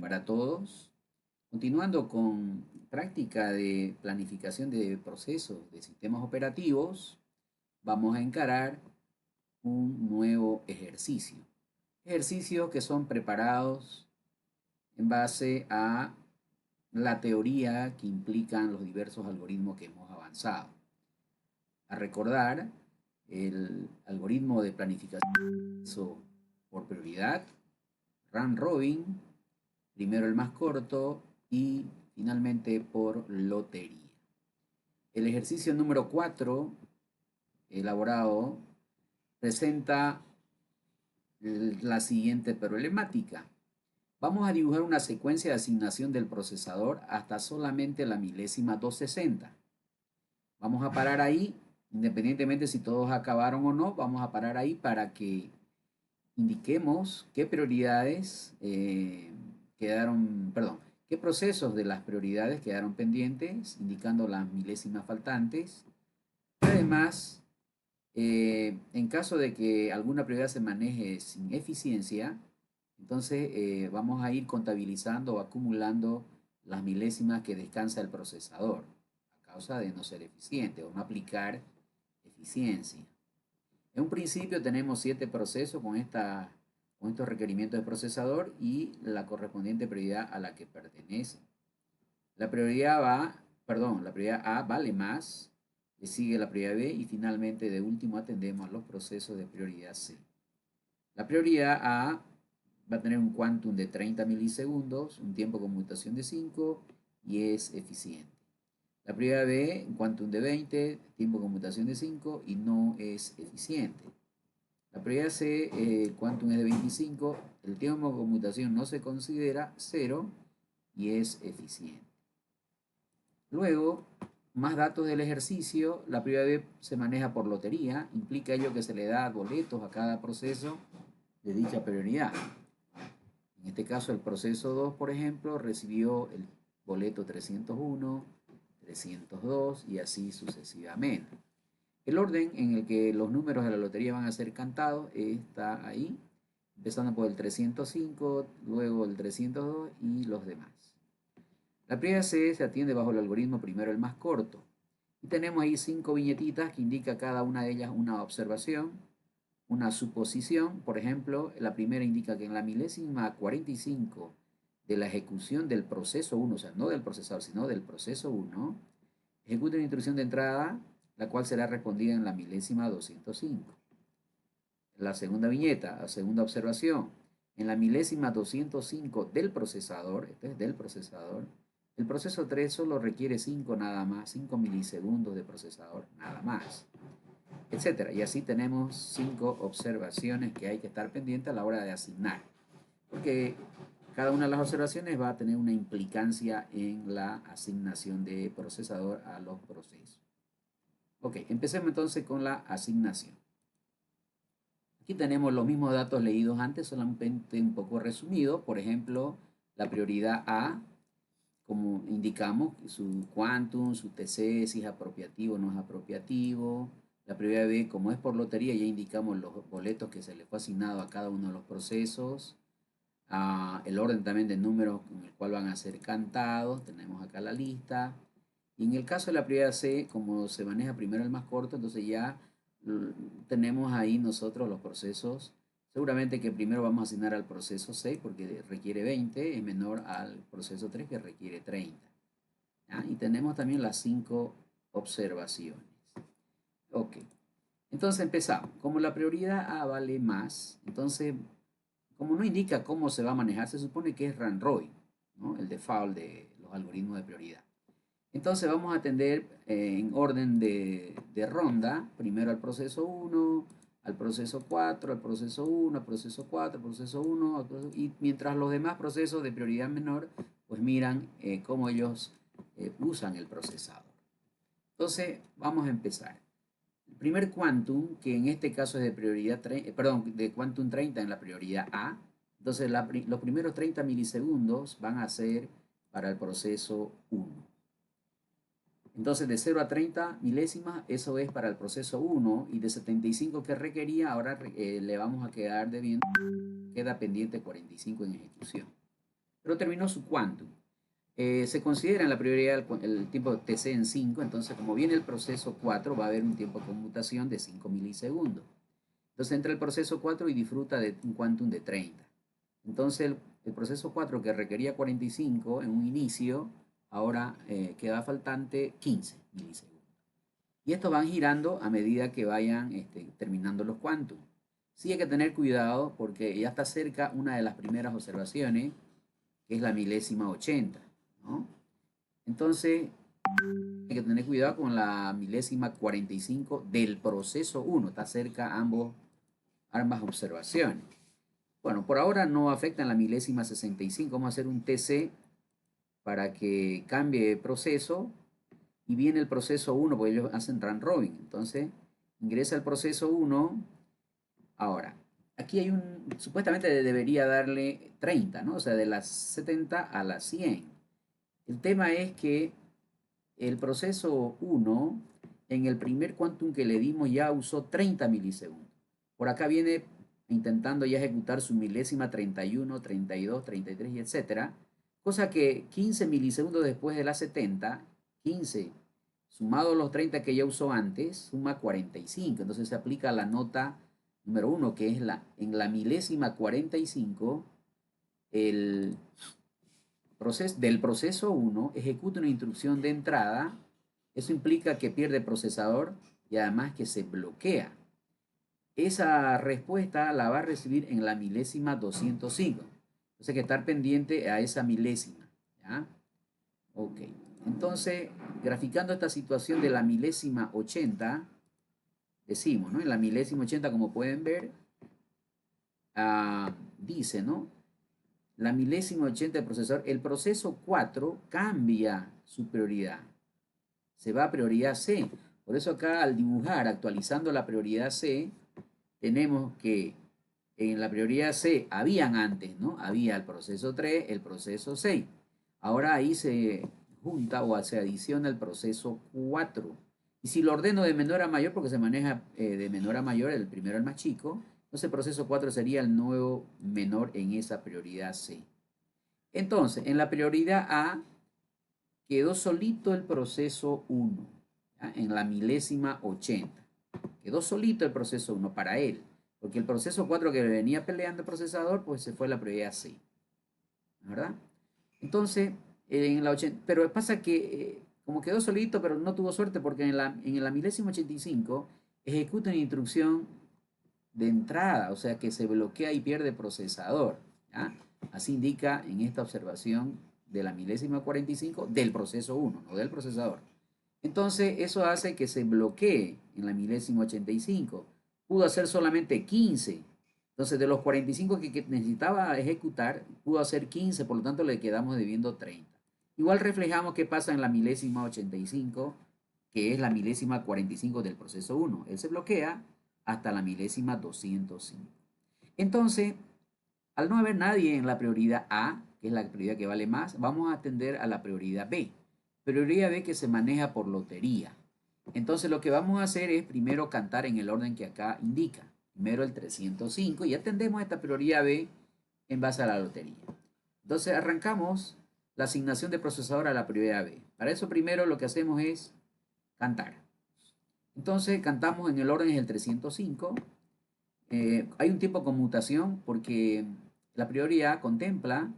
para todos. Continuando con práctica de planificación de procesos de sistemas operativos, vamos a encarar un nuevo ejercicio. Ejercicios que son preparados en base a la teoría que implican los diversos algoritmos que hemos avanzado. A recordar el algoritmo de planificación por prioridad, round robin, primero el más corto y finalmente por lotería. El ejercicio número 4, elaborado, presenta la siguiente problemática. Vamos a dibujar una secuencia de asignación del procesador hasta solamente la milésima 260. Vamos a parar ahí, independientemente si todos acabaron o no, vamos a parar ahí para que indiquemos qué prioridades qué procesos de las prioridades quedaron pendientes, indicando las milésimas faltantes. Además, en caso de que alguna prioridad se maneje sin eficiencia, entonces vamos a ir contabilizando o acumulando las milésimas que descansa el procesador a causa de no ser eficiente o no aplicar eficiencia. En un principio tenemos 7 procesos con estos requerimientos de procesador y la correspondiente prioridad a la que pertenece. La prioridad A vale más, le sigue la prioridad B y finalmente de último atendemos a los procesos de prioridad C. La prioridad A va a tener un quantum de 30 milisegundos, un tiempo de conmutación de 5 y es eficiente. La prioridad B, un quantum de 20, tiempo de conmutación de 5 y no es eficiente. La prioridad C, el quantum es de 25, el tiempo de conmutación no se considera 0 y es eficiente. Luego, más datos del ejercicio, la prioridad B se maneja por lotería, implica ello que se le da boletos a cada proceso de dicha prioridad. En este caso, el proceso 2, por ejemplo, recibió el boleto 301, 302 y así sucesivamente. El orden en el que los números de la lotería van a ser cantados está ahí, empezando por el 305, luego el 302 y los demás. La prioridad C se atiende bajo el algoritmo primero el más corto. Y tenemos ahí 5 viñetitas que indica cada una de ellas una observación, una suposición. Por ejemplo, la primera indica que en la milésima 45 de la ejecución del proceso 1, o sea, no del procesador, sino del proceso 1, ejecuta una instrucción de entrada, la cual será respondida en la milésima 205. La segunda viñeta, la segunda observación, en la milésima 205 del procesador, este es del procesador, el proceso 3 solo requiere 5 nada más, 5 milisegundos de procesador nada más, etcétera. Y así tenemos 5 observaciones que hay que estar pendientes a la hora de asignar, porque cada una de las observaciones va a tener una implicancia en la asignación de procesador a los procesos. Ok, empecemos entonces con la asignación. Aquí tenemos los mismos datos leídos antes, solamente un poco resumido. Por ejemplo, la prioridad A, como indicamos, su quantum, su TC, si es apropiativo o no es apropiativo. La prioridad B, como es por lotería, ya indicamos los boletos que se le fue asignado a cada uno de los procesos. El orden también de números con el cual van a ser cantados, tenemos acá la lista. Y en el caso de la prioridad C, como se maneja primero el más corto, entonces ya tenemos ahí nosotros los procesos. Seguramente que primero vamos a asignar al proceso 6 porque requiere 20, es menor al proceso 3 que requiere 30. ¿Ya? Y tenemos también las 5 observaciones. Ok, entonces empezamos. Como la prioridad A vale más, entonces, como no indica cómo se va a manejar, se supone que es run robin, ¿no? El default de los algoritmos de prioridad. Entonces vamos a atender en orden de ronda, primero al proceso 1, al proceso 4, al proceso 1, al proceso 4, al proceso 1, y mientras los demás procesos de prioridad menor, pues miran cómo ellos usan el procesador. Entonces vamos a empezar. El primer quantum, que en este caso es de prioridad, de quantum 30 en la prioridad A, entonces los primeros 30 milisegundos van a ser para el proceso 1. Entonces de 0 a 30 milésimas, eso es para el proceso 1 y de 75 que requería, ahora le vamos a quedar debiendo, queda pendiente 45 en ejecución. pero terminó su quantum. Se considera en la prioridad el tiempo TC en 5, entonces como viene el proceso 4 va a haber un tiempo de conmutación de 5 milisegundos. Entonces entra el proceso 4 y disfruta de un quantum de 30. Entonces el proceso 4 que requería 45 en un inicio, ahora queda faltante 15 milisegundos. Y estos van girando a medida que vayan terminando los quantum. Sí hay que tener cuidado porque ya está cerca una de las primeras observaciones, que es la milésima 80, ¿no? Entonces hay que tener cuidado con la milésima 45 del proceso 1, está cerca ambas observaciones. Bueno, por ahora no afectan la milésima 65, vamos a hacer un TC para que cambie de proceso y viene el proceso 1, porque ellos hacen round robin. Entonces, ingresa el proceso 1. Ahora, aquí hay supuestamente debería darle 30, ¿no? O sea, de las 70 a las 100. El tema es que el proceso 1, en el primer quantum que le dimos, ya usó 30 milisegundos. Por acá viene intentando ya ejecutar su milésima 31, 32, 33 y etcétera. Cosa que 15 milisegundos después de las 70, 15 sumado los 30 que ya usó antes, suma 45. Entonces se aplica la nota número 1, que es en la milésima 45, del proceso 1 ejecuta una instrucción de entrada. Eso implica que pierde procesador y además que se bloquea. Esa respuesta la va a recibir en la milésima 205. Entonces hay que estar pendiente a esa milésima. ¿Ya? Ok. Entonces, graficando esta situación de la milésima 80, decimos, ¿no? En la milésima 80, como pueden ver, dice, ¿no? La milésima 80 del procesador, el proceso 4 cambia su prioridad. Se va a prioridad C. Por eso acá al dibujar, actualizando la prioridad C, tenemos que en la prioridad C habían antes, ¿no? Había el proceso 3, el proceso 6. Ahora ahí se junta o se adiciona el proceso 4. Y si lo ordeno de menor a mayor, porque se maneja de menor a mayor, el primero al más chico, entonces el proceso 4 sería el nuevo menor en esa prioridad C. Entonces, en la prioridad A quedó solito el proceso 1, ¿ya? En la milésima 80. Quedó solito el proceso 1 para él, porque el proceso 4 que venía peleando el procesador, pues se fue a la prioridad C, ¿verdad? Entonces, en la 80, pero pasa que como quedó solito, pero no tuvo suerte, porque en la milésima 85 ejecuta una instrucción de entrada, o sea que se bloquea y pierde procesador, ¿ya? Así indica en esta observación de la milésima 45 del proceso 1, no del procesador. Entonces, eso hace que se bloquee en la milésima 85. Pudo hacer solamente 15. Entonces, de los 45 que necesitaba ejecutar, pudo hacer 15, por lo tanto le quedamos debiendo 30. Igual reflejamos qué pasa en la milésima 85, que es la milésima 45 del proceso 1. Él se bloquea hasta la milésima 205. Entonces, al no haber nadie en la prioridad A, que es la prioridad que vale más, vamos a atender a la prioridad B. Prioridad B que se maneja por lotería. Entonces lo que vamos a hacer es primero cantar en el orden que acá indica. Primero el 305 y atendemos esta prioridad B en base a la lotería. Entonces arrancamos la asignación de procesador a la prioridad B. Para eso primero lo que hacemos es cantar. Entonces cantamos en el orden es el 305. Hay un tiempo de conmutación porque la prioridad contempla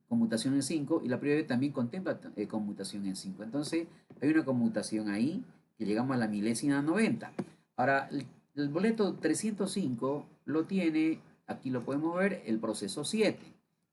conmutación en 5 y la prioridad también contempla conmutación en 5. Entonces hay una conmutación ahí que llegamos a la milésima 90. Ahora el boleto 305 lo tiene, aquí lo podemos ver, el proceso 7.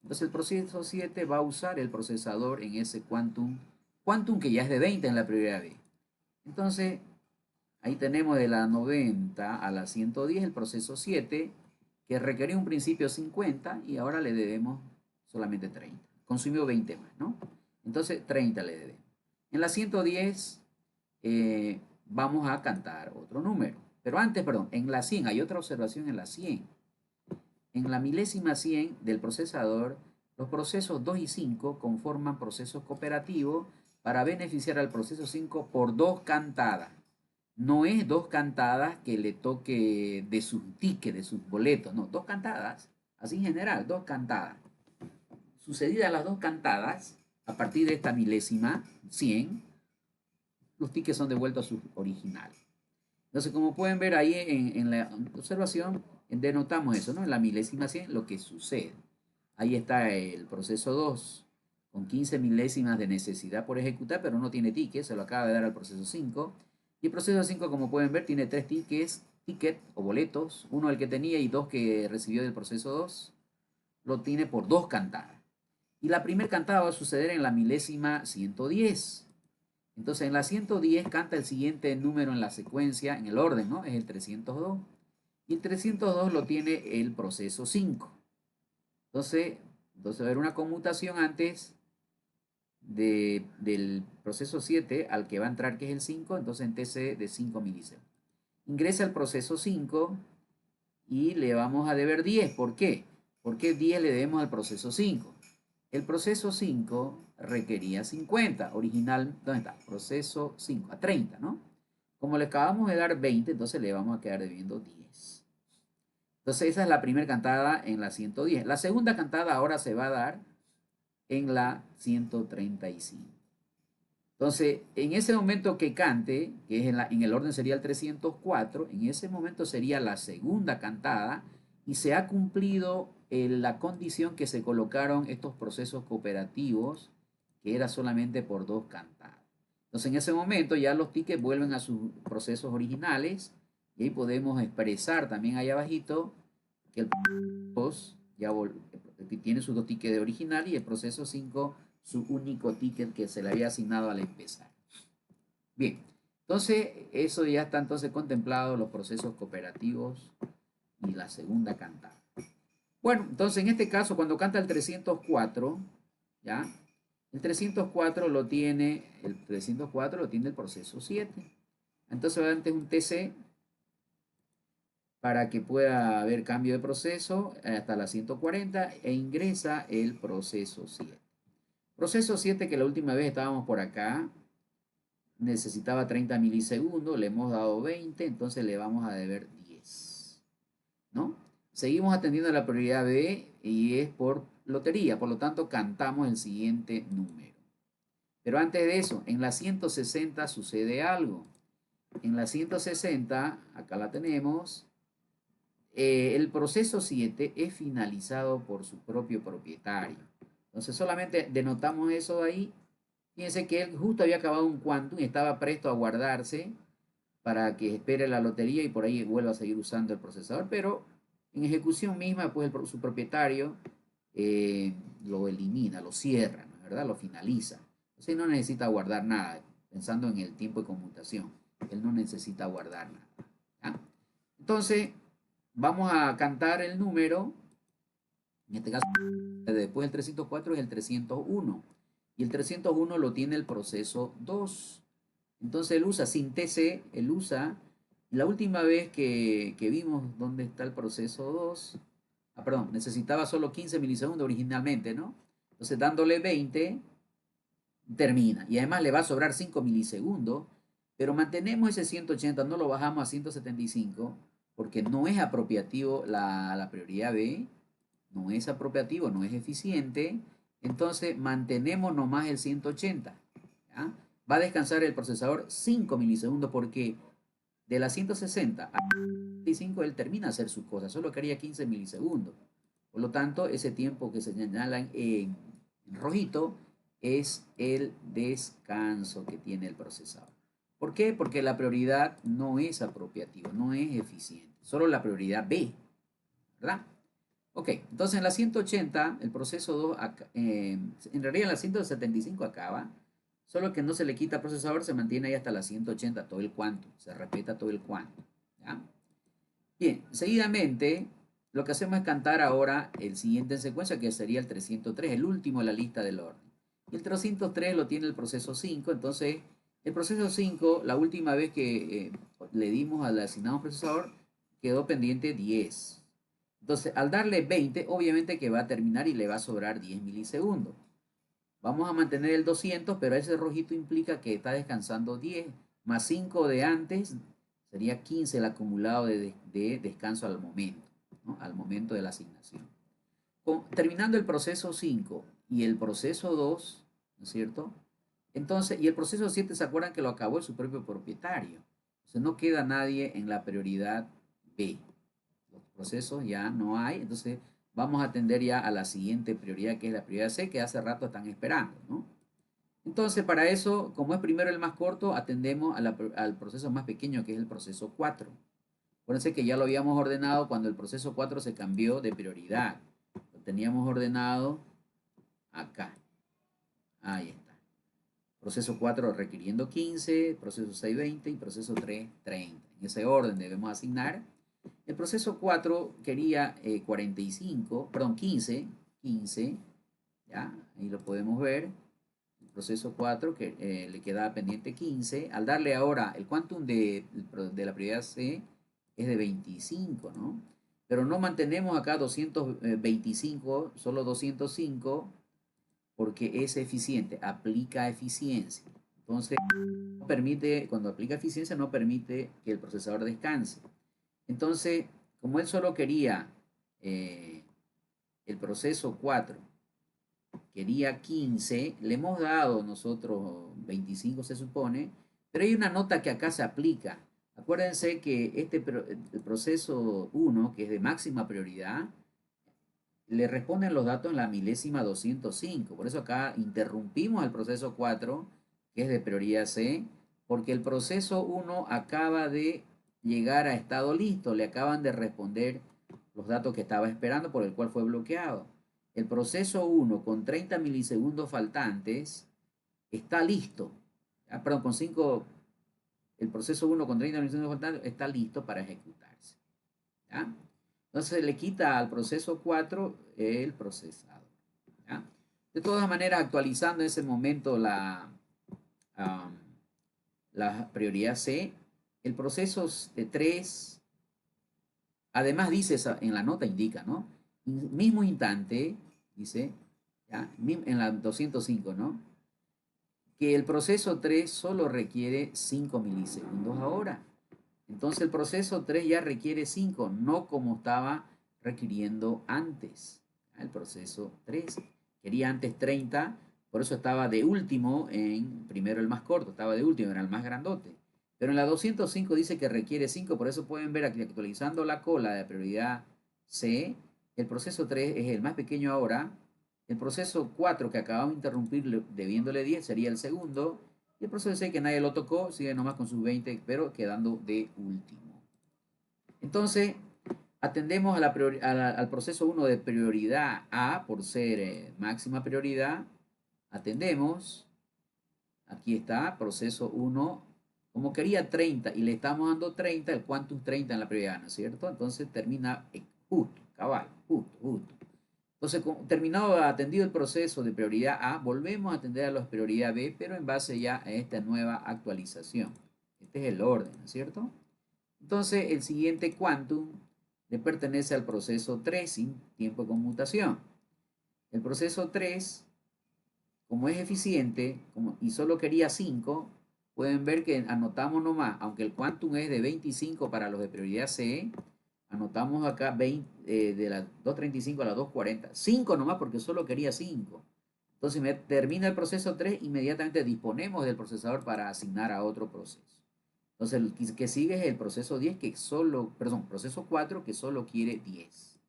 Entonces el proceso 7 va a usar el procesador en ese quantum que ya es de 20 en la prioridad B. Entonces ahí tenemos de la 90 a la 110 el proceso 7 que requería un principio 50 y ahora le debemos solamente 30. Consumió 20 más, ¿no? Entonces 30 le debemos. En la 110 vamos a cantar otro número. Pero antes, perdón, en la 100 hay otra observación en la 100. En la milésima 100 del procesador, los procesos 2 y 5 conforman procesos cooperativos para beneficiar al proceso 5 por 2 cantadas. No es 2 cantadas que le toque de sus tickets, de sus boletos, no, 2 cantadas, así en general, 2 cantadas. sucedidas las dos cantadas, a partir de esta milésima, 100, los tickets son devueltos a su original. Entonces, como pueden ver ahí en la observación, denotamos eso, ¿no? En la milésima 100, lo que sucede. Ahí está el proceso 2, con 15 milésimas de necesidad por ejecutar, pero no tiene ticket, se lo acaba de dar al proceso 5. Y el proceso 5, como pueden ver, tiene 3 tickets o boletos, uno el que tenía y 2 que recibió del proceso 2, lo tiene por 2 cantadas. Y la primera cantada va a suceder en la milésima 110. Entonces en la 110 canta el siguiente número en la secuencia, en el orden, ¿no? Es el 302. Y el 302 lo tiene el proceso 5. Entonces va a haber una conmutación antes del proceso 7 al que va a entrar, que es el 5, entonces en TC de 5 milisegundos. Ingresa el proceso 5 y le vamos a deber 10. ¿Por qué? ¿Por qué 10 le debemos al proceso 5? El proceso 5 requería 50. Original, ¿dónde está? Proceso 5, a 30, ¿no? Como le acabamos de dar 20, entonces le vamos a quedar debiendo 10. Entonces esa es la primera cantada en la 110. La segunda cantada ahora se va a dar en la 135. Entonces, en ese momento que cante, que es en el orden sería el 304, en ese momento sería la segunda cantada y se ha cumplido la condición que se colocaron estos procesos cooperativos, que era solamente por 2 cantadas. Entonces, en ese momento ya los tickets vuelven a sus procesos originales y ahí podemos expresar también ahí abajito que el proceso 2 ya tiene sus 2 tickets de original y el proceso 5 su único ticket que se le había asignado al empezar. Bien, entonces eso ya está entonces contemplado los procesos cooperativos y la segunda cantada. Bueno, entonces en este caso cuando canta el 304, ¿ya? El 304 lo tiene el proceso 7. Entonces va antes un TC para que pueda haber cambio de proceso hasta la 140 e ingresa el proceso 7. Proceso 7, que la última vez estábamos por acá, necesitaba 30 milisegundos, le hemos dado 20, entonces le vamos a deber 10, ¿no? Seguimos atendiendo la prioridad B y es por lotería, por lo tanto cantamos el siguiente número. Pero antes de eso, en la 160 sucede algo. En la 160, acá la tenemos, el proceso 7 es finalizado por su propio propietario. Entonces solamente denotamos eso ahí. Fíjense que él justo había acabado un quantum y estaba presto a guardarse para que espere la lotería y por ahí vuelva a seguir usando el procesador. Pero en ejecución misma, pues su propietario lo elimina, lo cierra, ¿no? ¿Verdad? Lo finaliza. Entonces no necesita guardar nada, pensando en el tiempo de conmutación. Él no necesita guardar nada. ¿Ya? Entonces vamos a cantar el número. En este caso, después del 304 es el 301. Y el 301 lo tiene el proceso 2. Entonces él usa sin TC, él usa. La última vez que vimos dónde está el proceso 2, perdón, necesitaba solo 15 milisegundos originalmente, ¿no? Entonces dándole 20, termina. Y además le va a sobrar 5 milisegundos, pero mantenemos ese 180, no lo bajamos a 175, porque no es apropiativo la prioridad B, no es apropiativo, no es eficiente, entonces mantenemos nomás el 180. ¿Ya? Va a descansar el procesador 5 milisegundos porque de la 160 a 175 él termina de hacer sus cosas, solo quería 15 milisegundos. Por lo tanto, ese tiempo que se señala en rojito es el descanso que tiene el procesador. ¿Por qué? Porque la prioridad no es apropiativa, no es eficiente, solo la prioridad B, ¿verdad? Ok, entonces en la 180, el proceso 2, en realidad en la 175 acaba, solo que no se le quita al procesador, se mantiene ahí hasta la 180, todo el quantum, se respeta todo el quantum. ¿Ya? Bien, seguidamente, lo que hacemos es cantar ahora el siguiente en secuencia, que sería el 303, el último de la lista del orden. Y el 303 lo tiene el proceso 5, entonces el proceso 5, la última vez que le dimos al asignado procesador, quedó pendiente 10. Entonces, al darle 20, obviamente que va a terminar y le va a sobrar 10 milisegundos. Vamos a mantener el 200, pero ese rojito implica que está descansando 10, más 5 de antes, sería 15 el acumulado de descanso al momento, ¿no? Al momento de la asignación. Terminando el proceso 5 y el proceso 2, ¿no es cierto? Entonces, y el proceso 7, ¿se acuerdan que lo acabó su propio propietario? Entonces no queda nadie en la prioridad B. Los procesos ya no hay, entonces vamos a atender ya a la siguiente prioridad, que es la prioridad C, que hace rato están esperando, ¿no? Entonces, para eso, como es primero el más corto, atendemos al proceso más pequeño, que es el proceso 4. Acuérdense que ya lo habíamos ordenado cuando el proceso 4 se cambió de prioridad. Lo teníamos ordenado acá. Ahí está. Proceso 4 requiriendo 15, proceso 6, 20 y proceso 3, 30. En ese orden debemos asignar. El proceso 4 quería 45, perdón, 15, 15, ¿ya? Ahí lo podemos ver. El proceso 4 que le quedaba pendiente 15. Al darle ahora el quantum de la prioridad C es de 25, ¿no? Pero no mantenemos acá 225, solo 205, porque es eficiente, aplica eficiencia. Entonces, no permite, cuando aplica eficiencia, no permite que el procesador descanse. Entonces, como él solo quería el proceso 4, quería 15, le hemos dado nosotros 25 se supone, pero hay una nota que acá se aplica. Acuérdense que el proceso 1, que es de máxima prioridad, le responden los datos en la milésima 205. Por eso acá interrumpimos el proceso 4, que es de prioridad C, porque el proceso 1 acaba de llegar a estado listo, le acaban de responder los datos que estaba esperando, por el cual fue bloqueado. El proceso 1 con 30 milisegundos faltantes está listo. Perdón, con 5, el proceso 1 con 30 milisegundos faltantes está listo para ejecutarse. ¿Ya? Entonces le quita al proceso 4 el procesador. ¿Ya? De todas maneras, actualizando en ese momento la prioridad C, el proceso 3, además dice en la nota, indica, ¿no? Mismo instante, dice, ¿ya? En la 205, ¿no? Que el proceso 3 solo requiere 5 milisegundos ahora. Entonces el proceso 3 ya requiere 5, no como estaba requiriendo antes. El proceso 3 quería antes 30, por eso estaba de último primero el más corto, estaba de último, era el más grandote. Pero en la 205 dice que requiere 5, por eso pueden ver aquí actualizando la cola de prioridad C, el proceso 3 es el más pequeño ahora, el proceso 4 que acabamos de interrumpir debiéndole 10 sería el segundo, y el proceso 6 que nadie lo tocó, sigue nomás con sus 20, pero quedando de último. Entonces, atendemos al proceso 1 de prioridad A, por ser máxima prioridad. Atendemos, aquí está, proceso 1, como quería 30 y le estamos dando 30, el quantum 30 en la prioridad, ¿no es cierto? Entonces termina justo, cabal, justo. Entonces, terminado, atendido el proceso de prioridad A, volvemos a atender a la prioridad B, pero en base ya a esta nueva actualización. Este es el orden, ¿no es cierto? Entonces, el siguiente quantum le pertenece al proceso 3 sin tiempo de conmutación. El proceso 3, como es eficiente y solo quería 5, pueden ver que anotamos nomás, aunque el quantum es de 25 para los de prioridad C, anotamos acá 20, de la 235 a la 240. 5 nomás porque solo quería 5. Entonces termina el proceso 3, inmediatamente disponemos del procesador para asignar a otro proceso. Entonces el que sigue es el proceso 10 que solo, perdón, proceso 4 que solo quiere 10.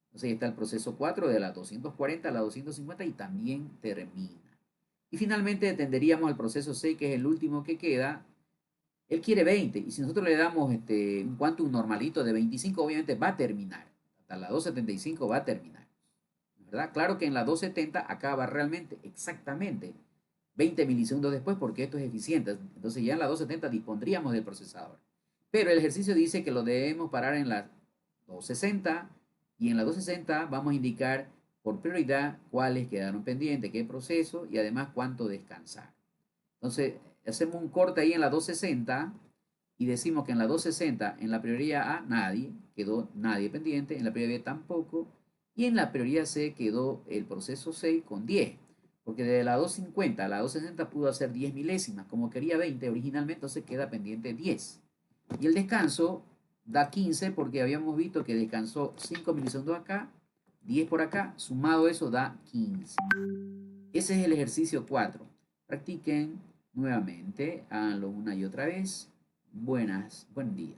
Entonces ahí está el proceso 4 de la 240 a la 250 y también termina. Y finalmente tendríamos al proceso 6 que es el último que queda. Él quiere 20 y si nosotros le damos un quantum normalito de 25, obviamente va a terminar. Hasta la 275 va a terminar. ¿Verdad? Claro que en la 270 acaba realmente, exactamente, 20 milisegundos después porque esto es eficiente. Entonces ya en la 270 dispondríamos del procesador. Pero el ejercicio dice que lo debemos parar en la 260 y en la 260 vamos a indicar por prioridad cuáles quedaron pendientes, qué proceso y además cuánto descansar. Entonces hacemos un corte ahí en la 260 y decimos que en la 260, en la prioridad A, quedó nadie pendiente, en la prioridad B tampoco, y en la prioridad C quedó el proceso 6 con 10, porque de la 250 a la 260 pudo hacer 10 milésimas, como quería 20 originalmente, entonces queda pendiente 10. Y el descanso da 15 porque habíamos visto que descansó 5 milisegundos acá, 10 por acá, sumado eso da 15. Ese es el ejercicio 4. Practiquen nuevamente, háganlo una y otra vez. Buen día.